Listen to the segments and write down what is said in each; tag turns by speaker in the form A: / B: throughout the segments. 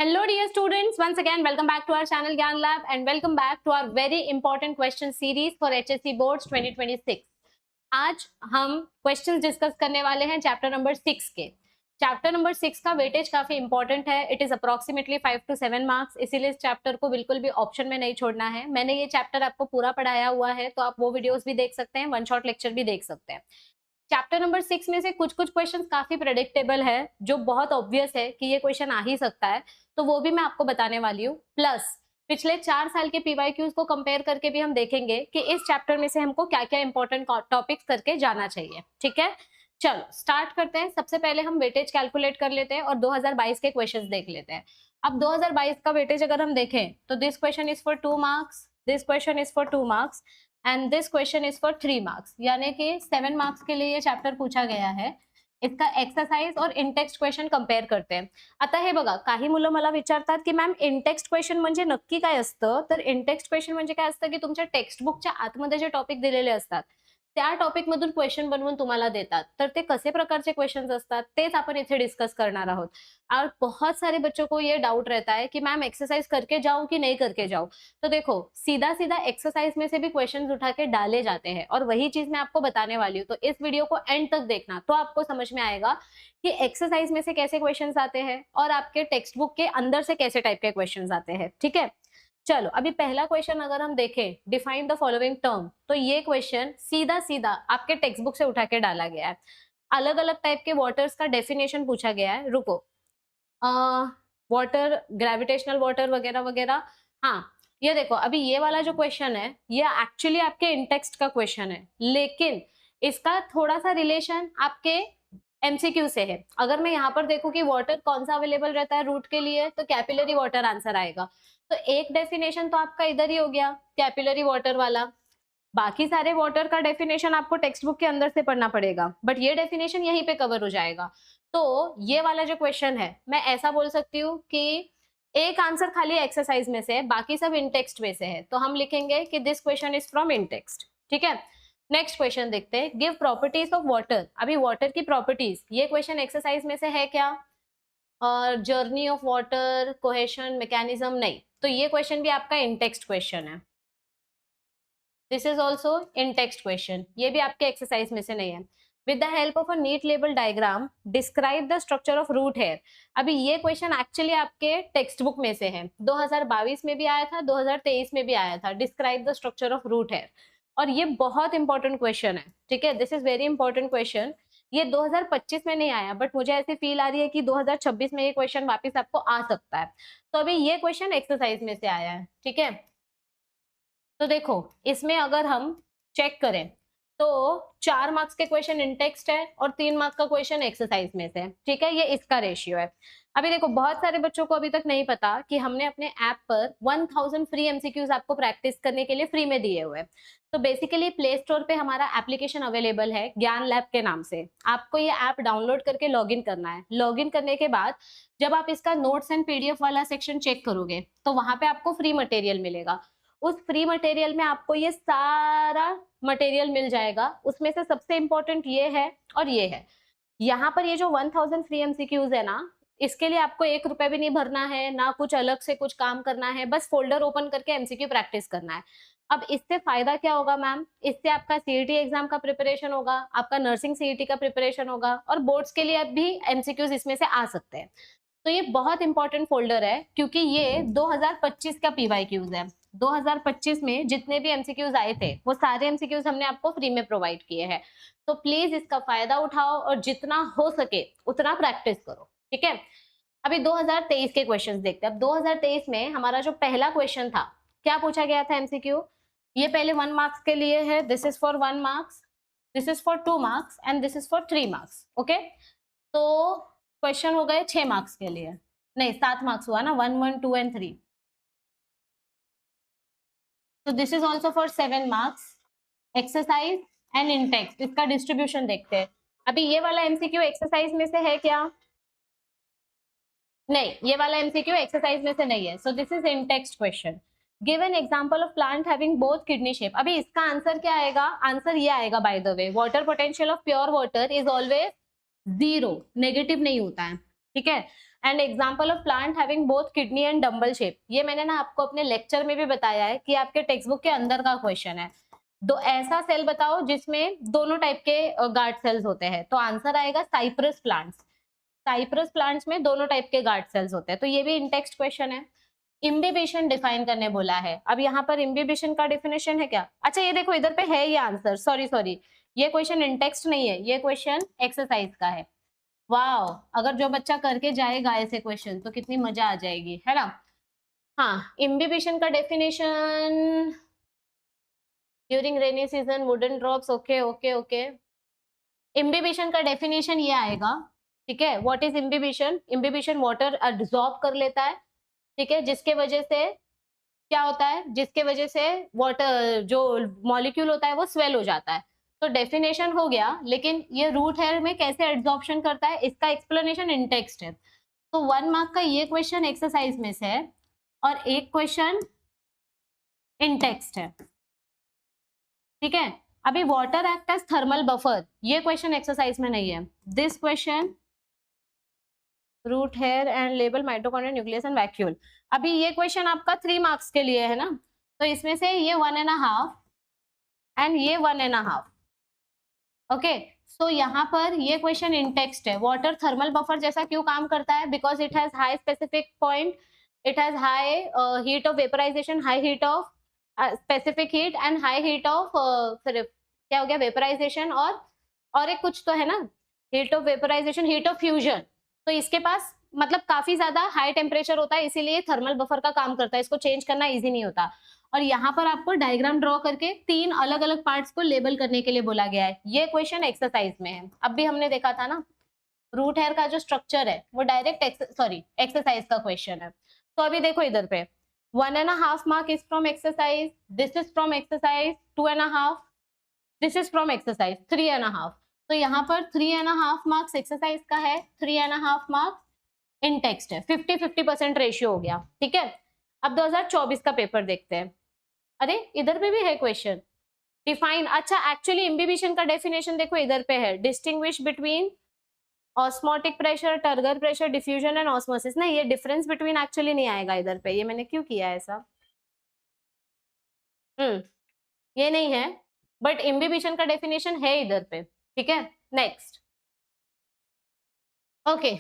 A: Hello dear students, once again welcome back to our channel Gyan Lab and welcome back to our very important question series for HSC Boards 2026. आज हम questions discuss करने वाले हैं chapter number 6 के। Chapter number 6 का weightage काफी important है। It is approximately 5 to 7 marks, इसीलिए इस चैप्टर को बिल्कुल भी ऑप्शन में नहीं छोड़ना है। मैंने ये चैप्टर आपको पूरा पढ़ाया हुआ है, तो आप वो वीडियोस भी देख सकते हैं, वन शॉट लेक्चर भी देख सकते हैं। चैप्टर नंबर 6 में से कुछ क्वेश्चंस काफी प्रेडिक्टेबल है, जो बहुत ऑब्वियस है कि ये क्वेश्चन आ ही सकता है, तो वो भी मैं आपको बताने वाली हूँ। प्लस पिछले 4 साल के पीवाईक्यूज को कंपेयर करके भी हम देखेंगे कि इस चैप्टर में से हमको क्या क्या इंपॉर्टेंट टॉपिक्स करके जाना चाहिए। ठीक है, चलो स्टार्ट करते हैं। सबसे पहले हम वेटेज कैलकुलेट कर लेते हैं और 2022 के क्वेश्चंस देख लेते हैं। अब 2022 का वेटेज अगर हम देखें तो this question is for 2 marks, this question is for 2 marks and this question is for 3 marks, यानी कि 7 मार्क्स के लिए ये चॅप्टर पूछा गया है। इसका एक्सरसाइज और इनटेक्स्ट क्वेश्चन कंपेअर करते हैं। आता हे बघा, काही मुलं मला विचारतात की मॅम इनटेक्स्ट क्वेश्चन म्हणजे नक्की काय असतं? तर इनटेक्स्ट क्वेश्चन म्हणजे काय असतं की तुमच्या टेक्स्टबुकच्या आतमध्ये जे टॉपिक दिलेले असतात त्या टॉपिक मधून क्वेश्चन बनवून तुम्हाला देतात, तर ते कसे प्रकारचे क्वेश्चंस असतात तेच आपण इथे डिस्कस करणार आहोत। और बहुत सारे बच्चों को ये डाउट रहता है कि मैम एक्सरसाइज करके जाऊं कि नहीं करके जाऊं। तो देखो, सीधा सीधा एक्सरसाइज में से भी क्वेश्चंस उठा के डाले जाते हैं और वही चीज मैं आपको बताने वाली हूँ। तो इस वीडियो को एंड तक देखना, तो आपको समझ में आएगा कि एक्सरसाइज में से कैसे क्वेश्चंस आते हैं और आपके टेक्स्ट बुक के अंदर से कैसे टाइप के क्वेश्चंस आते हैं। ठीक है, चलो अभी पहला क्वेश्चन अगर हम देखें, डिफाइन द फॉलोइंग टर्म, तो ये क्वेश्चन सीधा सीधा आपके टेक्स्ट बुक से उठा के डाला गया है। अलग अलग टाइप के वाटर्स का डेफिनेशन पूछा गया है। रुको, वाटर, ग्रेविटेशनल वाटर वगैरह वगैरह। हाँ, ये देखो, अभी ये वाला जो क्वेश्चन है ये एक्चुअली आपके इंटेक्स्ट का क्वेश्चन है, लेकिन इसका थोड़ा सा रिलेशन आपके एमसीक्यू से है। अगर मैं यहाँ पर देखूं कि वाटर कौन सा अवेलेबल रहता है रूट के लिए, तो कैपिलरी वाटर आंसर आएगा। तो एक डेफिनेशन तो आपका इधर ही हो गया, कैपिलरी वाटर वाला। बाकी सारे वाटर का डेफिनेशन आपको टेक्स्ट बुक के अंदर से पढ़ना पड़ेगा, बट ये डेफिनेशन यहीं पे कवर हो जाएगा। तो ये वाला जो क्वेश्चन है, मैं ऐसा बोल सकती हूँ कि एक आंसर खाली एक्सरसाइज में से है, बाकी सब इनटेक्स्ट में से है। तो हम लिखेंगे कि this question is from in text. ठीक है, नेक्स्ट क्वेश्चन देखते हैं। Give properties of water. अभी वाटर की प्रॉपर्टीज, ये क्वेश्चन एक्सरसाइज में से है क्या? और journey of water, cohesion, mechanism, नहीं। तो ये क्वेश्चन भी आपका इनटेक्स्ट क्वेश्चन है। This is also in text question, ये भी आपके एक्सरसाइज में से नहीं है। With the help of a neat label diagram describe the structure of root hair. अभी ये क्वेश्चन एक्चुअली आपके टेक्स्ट बुक में से है, 2022 में भी आया था, 2023 में भी आया था। Describe the structure of root hair, और ये बहुत इंपॉर्टेंट क्वेश्चन है। ठीक है, this is very important question. ये 2025 में नहीं आया, बट मुझे ऐसी फील आ रही है कि 2026 में ये क्वेश्चन वापस आपको आ सकता है। तो अभी ये क्वेश्चन एक्सरसाइज में से आया है। ठीक है, तो देखो इसमें अगर हम चेक करें तो 4 मार्क्स के क्वेश्चन इनटेक्स्ट है और 3 मार्क्स का क्वेश्चन एक्सरसाइज में से। ठीक है, ये इसका रेशियो है। अभी देखो, बहुत सारे बच्चों को अभी तक नहीं पता कि हमने अपने ऐप पर 1000 फ्री एमसीक्यूज आपको प्रैक्टिस करने के लिए फ्री में दिए हुए हैं। तो बेसिकली प्ले स्टोर पे हमारा एप्लीकेशन अवेलेबल है ज्ञान लैब के नाम से। आपको ये ऐप डाउनलोड करके लॉगिन करना है। लॉगिन करने के बाद जब आप इसका नोट्स एंड पीडीएफ वाला सेक्शन चेक करोगे तो वहां पे आपको फ्री मटेरियल मिलेगा। उस फ्री मटेरियल में आपको ये सारा मटेरियल मिल जाएगा। उसमें से सबसे इंपॉर्टेंट ये है और ये है। यहाँ पर ये जो 1000 फ्री एमसीक्यूज है ना, इसके लिए आपको 1 रुपए भी नहीं भरना है, ना कुछ अलग से कुछ काम करना है, बस फोल्डर ओपन करके एमसीक्यू प्रैक्टिस करना है। अब इससे फायदा क्या होगा मैम? इससे आपका सीईटी एग्जाम का प्रिपरेशन होगा, आपका नर्सिंग सीईटी का प्रिपरेशन होगा, और बोर्ड्स के लिए भी एमसीक्यूज इसमें से आ सकते हैं। तो ये बहुत इंपॉर्टेंट फोल्डर है, क्योंकि ये 2025 का पीवाईक्यूज है। 2025 में जितने भी एमसीक्यूज आए थे वो सारे एमसीक्यूज हमने आपको फ्री में प्रोवाइड किए हैं। तो प्लीज इसका फायदा उठाओ और जितना हो सके उतना प्रैक्टिस करो। ठीक है, अभी 2023 के क्वेश्चंस देखते हैं। अब 2023 में हमारा जो पहला क्वेश्चन था, क्या पूछा गया था एमसीक्यू? ये पहले 1 मार्क्स के लिए है। This is for 1 marks, this is for 2 marks and this is for 3 marks. Okay, तो क्वेश्चन हो गए 6 मार्क्स के लिए, नहीं 7 मार्क्स हुआ ना, 1, 1, 2 एंड 3। तो this is also for 7 marks. Exercise and in text, इसका डिस्ट्रीब्यूशन देखते हैं। अभी ये वाला एमसीक्यू एक्सरसाइज में से है क्या? नहीं, ये वाला एमसीक्यू एक्सरसाइज में से नहीं है। So this is in text question. Give an example of plant having both kidney shape. अभी इसका आंसर क्या आएगा? आंसर ये आएगा, by the way, water potential of pure water is always 0, negative नहीं होता है। ठीक है, and example of plant having both kidney and dumbbell shape, ये मैंने ना आपको अपने लेक्चर में भी बताया है कि आपके टेक्स्ट बुक के अंदर का क्वेश्चन है। दो ऐसा सेल बताओ जिसमें दोनों टाइप के गार्ड सेल्स होते हैं, तो आंसर आएगा साइप्रस प्लांट्स। साइप्रस प्लांट्स में दोनों टाइप के गार्ड सेल्स होते हैं, तो ये भी इन टेक्स्ट क्वेश्चन है। इम्बिबिशन डिफाइन करने बोला है, अब यहाँ पर इम्बिबिशन का डेफिनेशन है क्या? अच्छा ये देखो इधर पे है ये आंसर, सॉरी ये क्वेश्चन इन टेक्स्ट नहीं है, ये क्वेश्चन एक्सरसाइज का है। वाओ, अगर जो बच्चा करके जाएगा ऐसे क्वेश्चन तो कितनी मजा आ जाएगी, है ना? हाँ, इम्बिबिशन का definition during rainy season wooden drops, okay okay okay. Imbibition का डेफिनेशन ये आएगा, ठीक है। What is imbibition? Imbibition water absorb कर लेता है, ठीक है, जिसके वजह से क्या होता है, जिसके वजह से वाटर जो मॉलिक्यूल होता है वो स्वेल हो जाता है। तो डेफिनेशन हो गया, लेकिन ये रूट हेयर में कैसे एब्जॉर्प्शन करता है इसका एक्सप्लेनेशन इन टेक्स्ट है। तो 1 मार्क का ये क्वेश्चन एक्सरसाइज में से है और एक क्वेश्चन इन टेक्स्ट है, ठीक है। अभी water act as thermal buffer, ये क्वेश्चन एक्सरसाइज में नहीं है। This question root hair and label mitochondria nucleus and vacuole, अभी ये क्वेश्चन आपका 3 मार्क्स के लिए है ना, तो इसमें से ये 1.5 एंड ये 1.5, ओके। सो यहाँ पर ये क्वेश्चन इन टेक्स्ट है। वाटर थर्मल बफर जैसा क्यों काम करता है? Because it has high specific point, it has high heat of vaporisation, high heat of specific heat and high heat of फिर क्या हो गया वेपराइजेशन, और एक कुछ तो है ना, heat of vaporisation, heat of fusion. तो इसके पास मतलब काफी ज्यादा हाई टेम्परेचर होता है, इसीलिए थर्मल बफर का काम करता है, इसको चेंज करना इजी नहीं होता। और यहाँ पर आपको डायग्राम ड्रॉ करके 3 अलग अलग पार्ट्स को लेबल करने के लिए बोला गया है। ये क्वेश्चन एक्सरसाइज में है, अब भी हमने देखा था ना, रूट हेयर का जो स्ट्रक्चर है वो डायरेक्ट एक्सरसाइज का क्वेश्चन है। तो अभी देखो इधर पे 1.5 mark is from exercise, this is from exercise 2.5, this is from exercise 3.5। तो यहाँ पर 3.5 मार्क्स एक्सरसाइज का है, 3.5 मार्क्स इन टेक्स्ट है। 50-50% रेशियो हो गया, ठीक है। अब 2024 का पेपर देखते हैं। अरे इधर पे भी है क्वेश्चन, डिफाइन, अच्छा एक्चुअली इम्बिबिशन का डेफिनेशन देखो इधर पे है, distinguish between osmotic pressure, turgor pressure, diffusion and osmosis. नहीं, ये डिफरेंस बिटवीन एक्चुअली नहीं आएगा इधर पे, ये मैंने क्यों किया ऐसा, ये नहीं है, बट इम्बिबिशन का डेफिनेशन है इधर पे, ठीक है। नेक्स्ट, ओके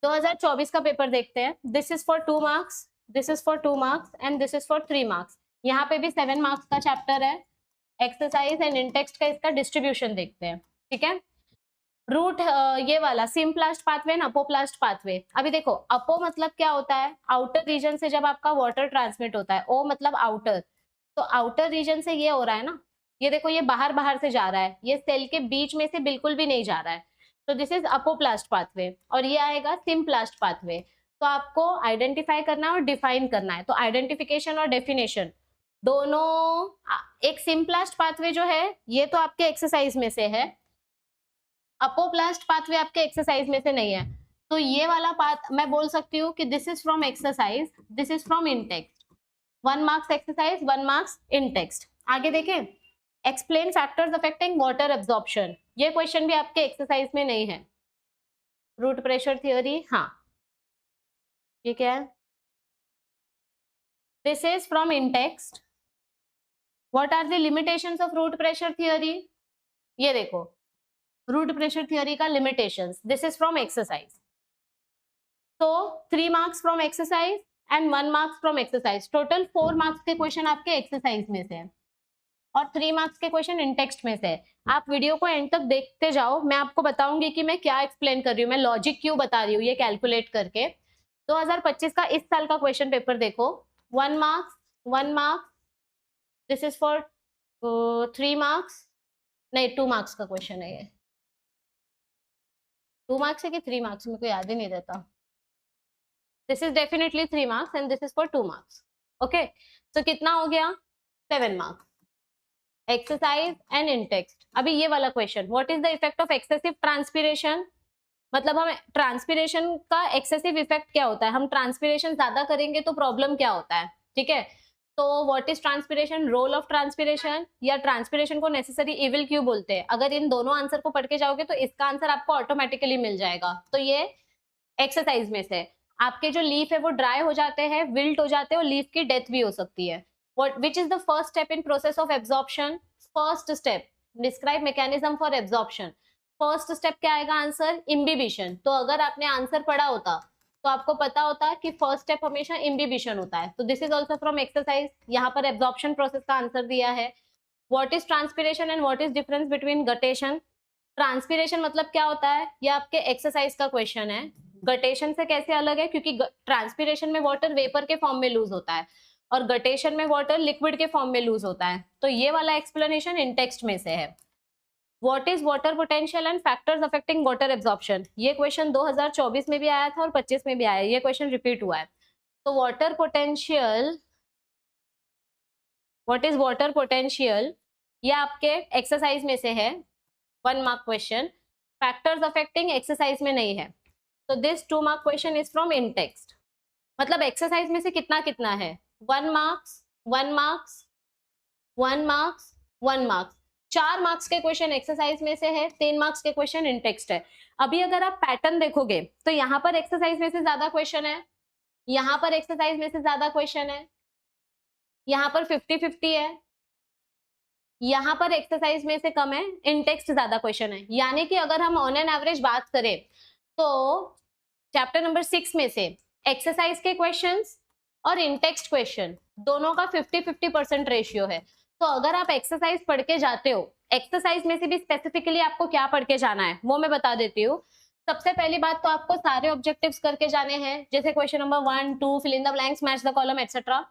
A: 2024 का पेपर देखते हैं। This is for 2 marks, this is for 2 marks and this is for 3 marks. यहाँ पे भी 7 मार्क्स का चैप्टर है एक्सरसाइज एंड इन टेक्स्ट का, इसका डिस्ट्रीब्यूशन देखते हैं, ठीक है। रूट ये वाला symplast pathway and apoplast pathway. अभी देखो अपो मतलब क्या होता है, आउटर रीजन से जब आपका वाटर ट्रांसमिट होता है, ओ मतलब आउटर, तो आउटर रीजन से ये हो रहा है ना, ये देखो ये बाहर बाहर से जा रहा है, ये सेल के बीच में से बिल्कुल भी नहीं जा रहा है, तो दिस इज अपोप्लास्ट पाथवे। और ये आएगा सिम्प्लास्ट पाथवे। तो आपको आइडेंटिफाई करना है और डिफाइन करना है, तो आइडेंटिफिकेशन और डेफिनेशन दोनों। एक सिम्प्लास्ट पाथवे जो है ये तो आपके एक्सरसाइज में से है, अपोप्लास्ट पाथवे आपके एक्सरसाइज में से नहीं है। तो ये वाला पाथ मैं बोल सकती हूँ कि this is from exercise, this is from in text. 1 marks exercise, 1 marks in text. आगे देखें, explain factors affecting water absorption, ये क्वेश्चन भी आपके एक्सरसाइज में नहीं है। रूट प्रेशर थियोरी, हाँ ये क्या है, this is from in text. What are the limitations of root pressure theory, ये देखो रूट प्रेशर थियोरी का limitations, this is from exercise. तो 3 marks from exercise and 1 marks from exercise, total 4 marks के question आपके exercise में से है और 3 मार्क्स के क्वेश्चन इन टेक्स्ट में से। आप वीडियो को एंड तक देखते जाओ, मैं आपको बताऊंगी कि मैं क्या एक्सप्लेन कर रही हूँ, मैं लॉजिक क्यों बता रही हूँ ये कैलकुलेट करके। 2025 का इस साल का क्वेश्चन पेपर देखो, 1 marks, 1 marks, this is for 3 marks, नहीं 2 मार्क्स का क्वेश्चन है ये। 2 मार्क्स है कि 3 मार्क्स, मेरे को याद ही नहीं रहता। This is definitely 3 marks and this is for 2 marks, okay. तो कितना हो गया, 7 marks exercise and in text. अभी ये वाला question, what is the effect of excessive transpiration, मतलब हम ट्रांसपीरेशन का एक्सेसिव इफेक्ट क्या होता है, हम ट्रांसपीरेशन ज्यादा करेंगे तो प्रॉब्लम क्या होता है, ठीक है। तो what is transpiration, role of transpiration, या ट्रांसपीरेशन को नेसेसरी इविल क्यों बोलते हैं। अगर इन दोनों आंसर को पढ़ के जाओगे तो इसका आंसर आपको ऑटोमेटिकली मिल जाएगा। तो ये एक्सरसाइज में से आपके जो लीफ है वो ड्राई हो जाते हैं, विल्ट हो जाते हैं और लीफ की डेथ भी हो सकती है। What which is the first step in process of absorption? First step, describe mechanism for absorption. First step क्या आएगा आंसर? इम्बिबिशन। तो अगर आपने आंसर पढ़ा होता तो आपको पता होता कि फर्स्ट स्टेप हमेशा इम्बिबिशन होता है। तो this is also from exercise. यहाँ पर एब्जॉर्प्शन प्रोसेस का आंसर दिया है। What is transpiration and what is difference between guttation? Transpiration मतलब क्या होता है, ये आपके एक्सरसाइज का क्वेश्चन है। गटेशन से कैसे अलग है? क्योंकि ट्रांसपिरेशन में वाटर वेपर के फॉर्म में लूज होता है और गटेशन में वाटर लिक्विड के फॉर्म में लूज होता है। तो ये वाला एक्सप्लेनेशन इन टेक्स्ट में से है। What is water potential and factors affecting water absorption? ये क्वेश्चन 2024 में भी आया था और 25 में भी आया है, ये क्वेश्चन रिपीट हुआ है। तो water potential, what is water potential, ये आपके एक्सरसाइज में से है, 1 mark question. Factors affecting exercise में नहीं है। तो this 2 mark question is from in text. मतलब एक्सरसाइज में से कितना कितना है? 1 marks, 1 marks, 1 marks, 1 marks. 4 marks के क्वेश्चन एक्सरसाइज में से है, 3 मार्क्स के क्वेश्चन इन टेक्स्ट है। अभी अगर आप पैटर्न देखोगे तो यहाँ पर एक्सरसाइज में से ज्यादा क्वेश्चन है, यहाँ पर एक्सरसाइज में से ज्यादा क्वेश्चन है, यहाँ पर 50-50 है, यहाँ पर एक्सरसाइज में से कम है, इन टेक्स्ट ज्यादा क्वेश्चन है। यानी कि अगर हम ऑन एन एवरेज बात करें तो चैप्टर नंबर 6 में से एक्सरसाइज के क्वेश्चंस और इन टेक्स्ट क्वेश्चन दोनों का 50-50% रेशियो है। तो अगर आप एक्सरसाइज पढ़ के जाते हो, एक्सरसाइज में से भी स्पेसिफिकली आपको क्या पढ़ के जाना है वो मैं बता देती हूँ। सबसे पहली बात तो आपको सारे ऑब्जेक्टिव्स करके जाने हैं, जैसे question number 1, 2, fill in the blanks, match the column etcetera.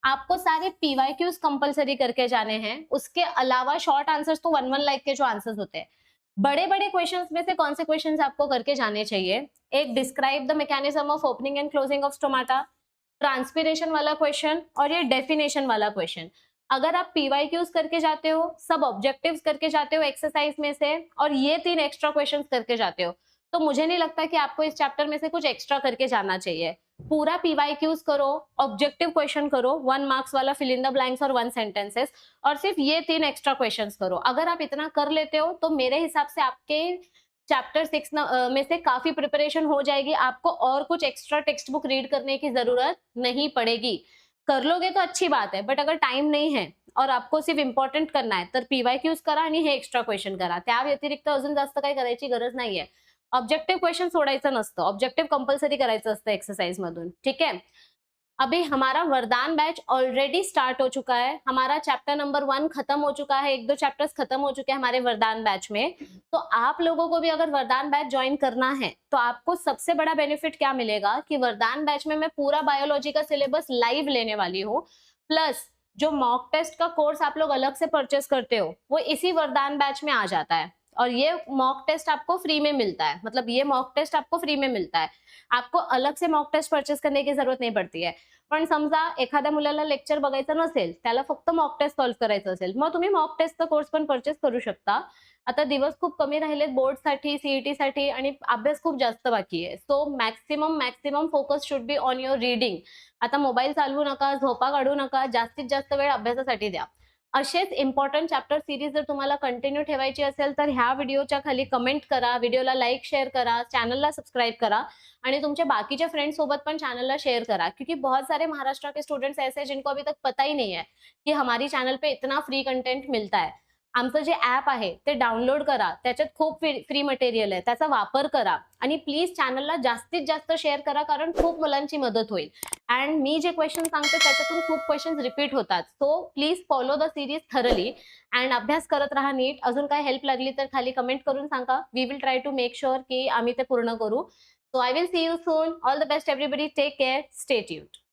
A: आपको सारे पीवाईक्यूज कंपलसरी करके जाने हैं। उसके अलावा शॉर्ट आंसर्स तो 1-1 लाइक के जो आंसर्स होते हैं। बड़े बड़े क्वेश्चंस में से कौन से क्वेश्चंस आपको करके जाने चाहिए? एक, describe the mechanism of opening and closing of stomata, transpiration वाला क्वेश्चन और ये डेफिनेशन वाला क्वेश्चन। अगर आप पीवाईक्यूज करके जाते हो, सब ऑब्जेक्टिव्स करके जाते हो एक्सरसाइज में से और ये 3 एक्स्ट्रा क्वेश्चंस करके जाते हो, तो मुझे नहीं लगता कि आपको इस चैप्टर में से कुछ एक्स्ट्रा करके जाना चाहिए। पूरा पीवाईक्यूज करो, ऑब्जेक्टिव क्वेश्चन करो, 1 मार्क्स वाला फिल इन द ब्लैंक्स और 1 सेंटेंसेस, और सिर्फ ये 3 एक्स्ट्रा क्वेश्चंस करो। अगर आप इतना कर लेते हो तो मेरे हिसाब से आपके चैप्टर 6 में से काफी प्रिपरेशन हो जाएगी। आपको और कुछ एक्स्ट्रा टेक्स्ट बुक रीड करने की जरूरत नहीं पड़ेगी। कर लोगे तो अच्छी बात है, बट अगर टाइम नहीं है और आपको सिर्फ इम्पॉर्टंट करना है तर पीवायक्यूज करा आणि हे एक्स्ट्रा क्वेश्चन करा। त्या व्यतिरिक्त अजून जास्त काही करायची गरज नाहीये। ऑब्जेक्टिव्ह क्वेश्चन सोडायचं नसतं, ऑब्जेक्टिव्ह कंपल्सरी करायचं असतं एक्सरसाइज मधून, ठीक है। अभी हमारा वरदान बैच ऑलरेडी स्टार्ट हो चुका है। हमारा चैप्टर नंबर 1 खत्म हो चुका है, 1-2 चैप्टर्स खत्म हो चुके हैं हमारे वरदान बैच में। तो आप लोगों को भी अगर वरदान बैच ज्वाइन करना है तो आपको सबसे बड़ा बेनिफिट क्या मिलेगा कि वरदान बैच में मैं पूरा बायोलॉजी का सिलेबस लाइव लेने वाली हूँ, प्लस जो मॉक टेस्ट का कोर्स आप लोग अलग से परचेस करते हो वो इसी वरदान बैच में आ जाता है। और ये मॉक टेस्ट आपको फ्री में मिलता है, मतलब ये मॉक टेस्ट आपको फ्री में मिलता है, आपको अलग से मॉक टेस्ट परचेस करने की जरूरत नाही पडती है। पण समजा एखाद्या मुलाला लेक्चर बघायचं नसेल, त्याला फक्त मॉक टेस्ट सॉल्व्ह करायचं असेल, मग तुम्ही मॉक टेस्टचा कोर्स पण परचेस करू शकता। आता दिवस खूप कमी राहिलेत बोर्डसाठी, सीईटीसाठी आणि अभ्यास खूप जास्त बाकी आहे। So maximum focus should be on your reading. आता मोबाईल चालवू नका, झोपा काढू नका, जास्तीत जास्त वेळ अभ्यासासाठी द्या। असेच इम्पॉर्टंट चॅप्टर सिरीज जर तुम्हाला कंटिन्यू ठेवायची असेल तर ह्या व्हिडिओच्या खाली कमेंट करा, व्हिडिओला लाईक शेअर करा, चॅनलला सब्सक्राइब करा आणि तुमच्या बाकीच्या फ्रेंड्स सोबत पण चैनल शेयर करा, क्योंकि बहुत सारे महाराष्ट्र के स्टूडेंट्स ऐसे हैं जिनको अभी तक पता ही नहीं है कि हमारी चैनल पे इतना फ्री कंटेंट मिलता है। आमचं जे ऍप आहे ते डाउनलोड करा, त्याच्यात खूप फ्री मटेरियल आहे, त्याचा वापर करा आणि प्लीज चॅनलला जास्तीत जास्त शेअर करा, कारण खूप मुलांची मदत होईल। अँड मी जे क्वेश्चन सांगते त्याच्यातून खूप क्वेश्चन रिपीट होतात, so please follow the series thoroughly and अभ्यास करत राहा नीट। अजून काय हेल्प लागली तर खाली कमेंट करून सांगा, we will try to make sure की आम्ही ते पूर्ण करू। So I will see you soon, all the best everybody, take care, stay tuned.